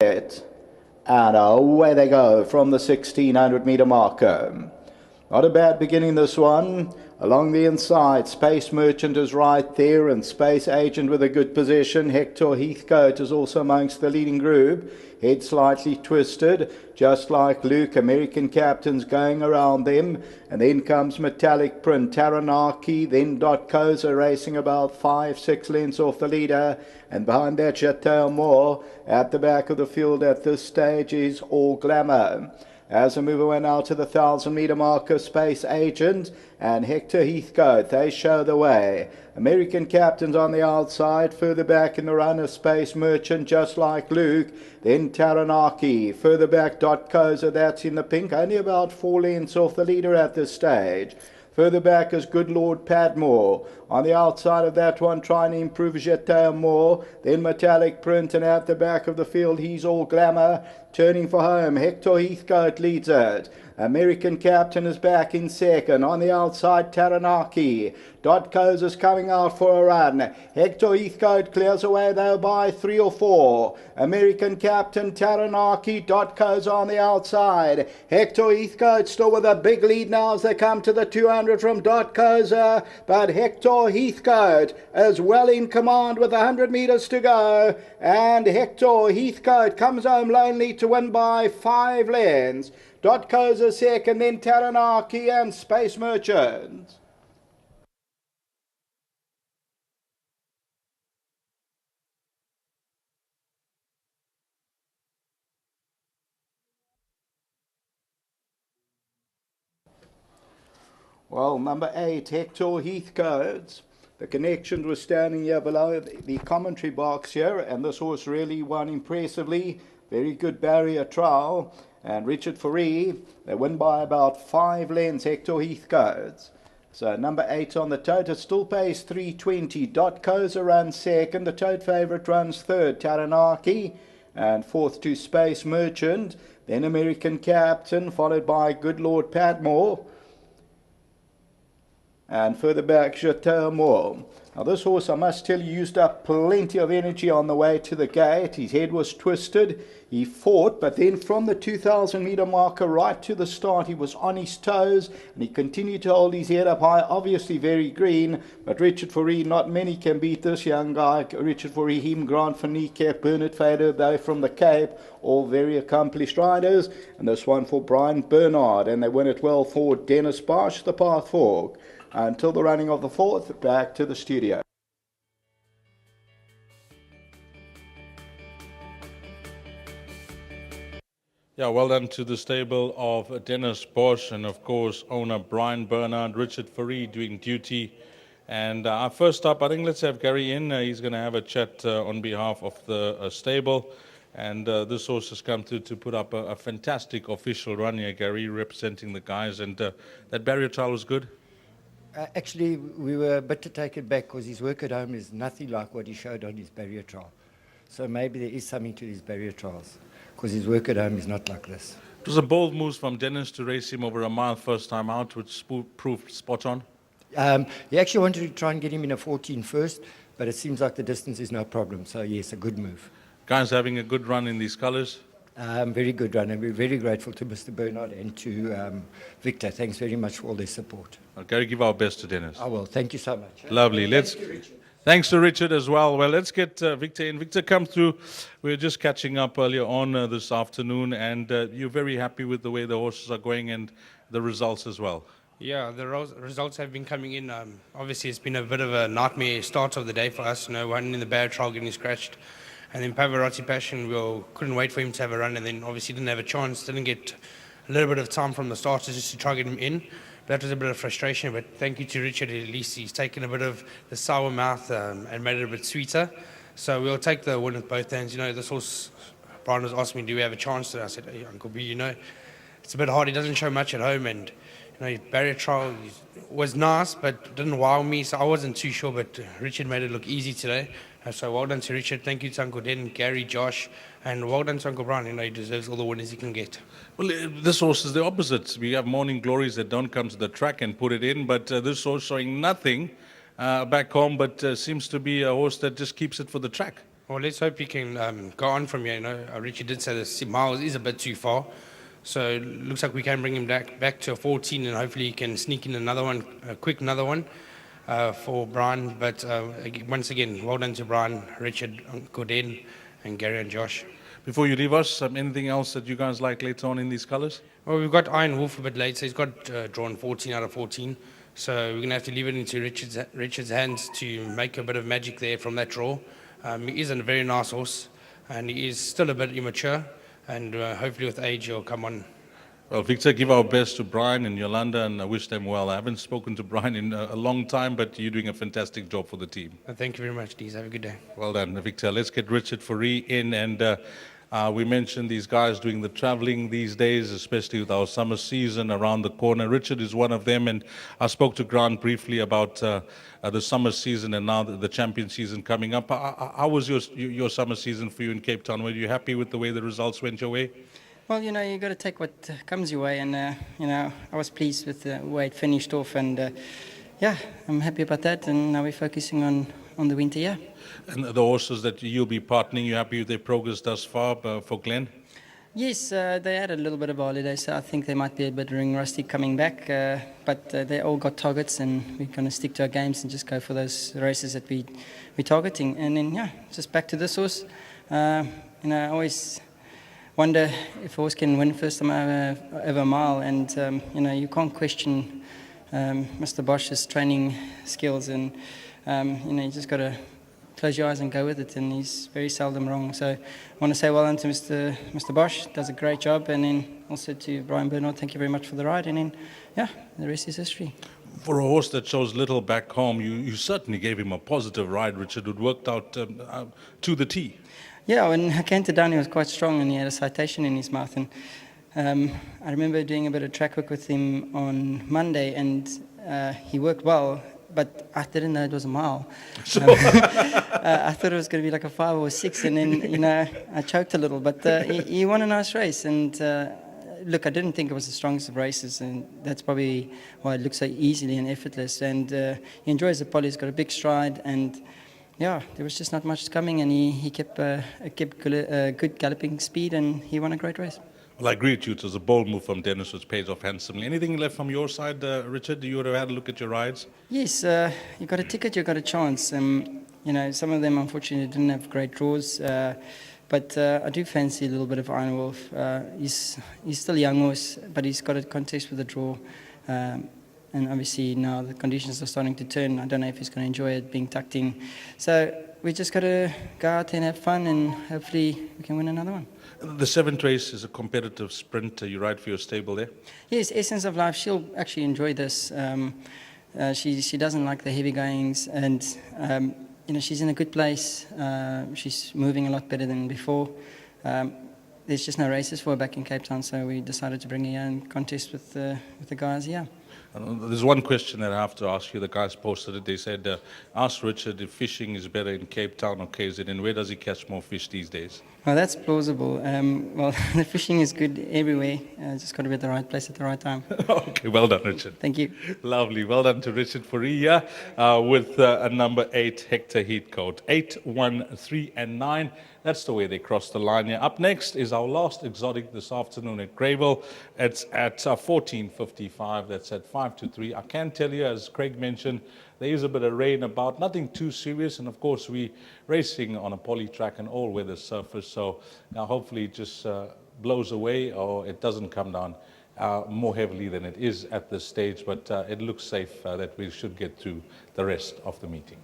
And away they go from the 1600-meter marker. Not a bad beginning, this one. Along the inside, Space Merchant is right there, and Space Agent with a good position. HECTOR Heathcote is also amongst the leading group. Head slightly twisted, just like Luke. American Captain's going around them. And then comes Metallic Print, Taranaki, then GoldCircleRacing about 5-6 lengths off the leader. And behind that, Chateau Moore. At the back of the field at this stage is All Glamour. As a move away now to the 1000-meter marker, Space Agent and HECTOR Heathcote, they show the way. American Captain's on the outside, further back in the run of Space Merchant, just like Luke. Then Taranaki, further back GoldCircleRacing, that's in the pink, only about 4 lengths off the leader at this stage. Further back is Good Lord Padmore. On the outside of that one, trying to improve Chateau Moore. Then Metallic Print, and at the back of the field, he's All Glamour. Turning for home, HECTOR Heathcote leads it. American Captain is back in second. On the outside, Taranaki. GoldCircleRacing is coming out for a run. HECTOR Heathcote clears away though by 3 or 4. American Captain, Taranaki, GoldCircleRacing on the outside. HECTOR Heathcote still with a big lead now as they come to the 200 from GoldCircleRacing. But HECTOR Heathcote is well in command with 100 meters to go. And HECTOR Heathcote comes home lonely to win by 5 lengths. GoldCircleRacing second, then Taranaki and Space Merchant. Well, number 8, HECTOR Heathcote. The connection was standing here below the commentary box here, and this horse really won impressively. Very good barrier trial. And Richard Fourie, they win by about 5 lengths, HECTOR Heathcote. So number 8 on the tote, it still pays 320. GoldCircleRacing runs second, the tote favourite runs third, Taranaki, and fourth to Space Merchant. Then American Captain, followed by Good Lord Padmore. And further back, Chateau Moore. Now this horse, I must tell you, used up plenty of energy on the way to the gate. His head was twisted. He fought, but then from the 2,000-meter marker right to the start, he was on his toes, and he continued to hold his head up high, obviously very green. But Richard Fourie, not many can beat this young guy. Richard Fourie, him, Grant van Niekerk, Bernard Fader, they from the Cape, all very accomplished riders. And this one for Brian Bernard, and they win it well for Dennis Bosch, the Path Fork. Until the running of the 4th, back to the studio. Yeah, well done to the stable of Dennis Bosch and, of course, owner Brian Bernard, Richard Fourie doing duty. And first up, I think let's have Gary in. He's going to have a chat on behalf of the stable. And this horse has come to put up a fantastic official run here, Gary, representing the guys. And that barrier trial was good. Actually, we were a bit to take it back because his work at home is nothing like what he showed on his barrier trial. So maybe there is something to his barrier trials because his work at home is not like this. It was a bold move from Dennis to race him over a mile first time out, which proved spot on. He actually wanted to try and get him in a 14 first, but it seems like the distance is no problem. So, yes, a good move. Guys having a good run in these colours. Very good run, and we're very grateful to Mr. Bernard and to Victor. Thanks very much for all their support. Gary, give our best to Dennis. I will. Thank you so much. Lovely. Thanks to Richard as well. Well, let's get Victor in. Victor, come through. We were just catching up earlier on this afternoon, and you're very happy with the way the horses are going and the results as well. Yeah, the results have been coming in. Obviously, it's been a bit of a nightmare start of the day for us. One in the barrier trial getting scratched. And then Pavarotti Passion, we couldn't wait for him to have a run, and then obviously didn't have a chance, didn't get a little bit of time from the starters just to try to get him in. But that was a bit of frustration, but thank you to Richard, at least he's taken a bit of the sour mouth and made it a bit sweeter. So we'll take the win with both hands. This horse, Brian was asking me, do we have a chance today? I said, hey, Uncle B, it's a bit hard. He doesn't show much at home, and barrier trial was nice, but didn't wow me, so I wasn't too sure, but Richard made it look easy today. So well done to Richard, thank you to Uncle Den, Gary, Josh, and well done to Uncle Brian. He deserves all the winners he can get. Well, this horse is the opposite. We have morning glories that don't come to the track and put it in, but this horse showing nothing back home, but seems to be a horse that just keeps it for the track. Well, let's hope he can go on from here. Richard did say the miles is a bit too far. So it looks like we can bring him back to a 14 and hopefully he can sneak in another one, another one for Brian. But once again, well done to Brian, Richard, Gordon, and Gary and Josh. Before you leave us, anything else that you guys like later on in these colors? Well, we've got Iron Wolf a bit late, so he's got drawn 14 out of 14. So we're going to have to leave it into Richard's hands to make a bit of magic there from that draw. He is a very nice horse, and he is still a bit immature, and hopefully with age he'll come on. Well, Victor, give our best to Brian and Yolanda, and I wish them well. I haven't spoken to Brian in a long time, but you're doing a fantastic job for the team. Thank you very much, Deez. Have a good day. Well done, Victor. Let's get Richard Fourie in, and we mentioned these guys doing the traveling these days, especially with our summer season around the corner. Richard is one of them, and I spoke to Grant briefly about the summer season and now the champion season coming up. How was your summer season for you in Cape Town? Were you happy with the way the results went your way? Well, you got to take what comes your way, and I was pleased with the way it finished off, and yeah, I'm happy about that. And now we're focusing on the winter, yeah. And the horses that you'll be partnering, you happy with their progress thus far for Glenn? Yes, they had a little bit of a holiday, so I think they might be a bit ring rusty coming back. But they all got targets, and we're going to stick to our games and just go for those races that we're targeting. And then, yeah, just back to this horse. I always wonder if a horse can win first time over a mile, and you can't question Mr. Bosch's training skills, and you just got to close your eyes and go with it, and he's very seldom wrong. So I want to say well done to Mr. Bosch, does a great job, and then also to Brian Bernard, thank you very much for the ride, and then yeah, the rest is history. For a horse that shows little back home, you certainly gave him a positive ride, Richard. It worked out to the T. Yeah, when I came to down, he was quite strong, and he had a citation in his mouth. And I remember doing a bit of track work with him on Monday, and he worked well, but I didn't know it was a mile. I thought it was going to be like a 5 or 6, and then, I choked a little. But he won a nice race, and look, I didn't think it was the strongest of races, and that's probably why it looks so easily and effortless. And he enjoys the poly, he's got a big stride, and yeah, there was just not much coming, and he kept good galloping speed, and he won a great race. Well, I agree with you. It was a bold move from Dennis, which pays off handsomely. Anything left from your side, Richard? You would have had a look at your rides? Yes, you got a ticket, you got a chance. Some of them, unfortunately, didn't have great draws, but I do fancy a little bit of Iron Wolf. He's still a young horse, but he's got a contest with a draw. And obviously now the conditions are starting to turn. I don't know if he's going to enjoy it being tucked in. So we just got to go out and have fun, and hopefully we can win another one. The 7th race is a competitive sprint. You ride for your stable there? Yes, Essence of Life, she'll actually enjoy this. She doesn't like the heavy goings, and she's in a good place. She's moving a lot better than before. There's just no races for her back in Cape Town, so we decided to bring her and contest with the guys here. There's one question that I have to ask you. The guys posted it. They said, ask Richard if fishing is better in Cape Town or KZN. Where does he catch more fish these days? Well, that's plausible. Well, the fishing is good everywhere. Just got to be at the right place at the right time. Okay, well done, Richard. Thank you. Lovely. Well done to Richard Fourie with a number 8 HECTOR Heathcote. 8, 1, 3, and 9. That's the way they cross the line here. Up next is our last exotic this afternoon at Greyville. It's at 14:55. That's at 5 to 3. I can tell you, as Craig mentioned, there is a bit of rain about, nothing too serious. And of course, we're racing on a poly track and all-weather surface. So now hopefully it just blows away, or it doesn't come down more heavily than it is at this stage. But it looks safe that we should get through the rest of the meeting.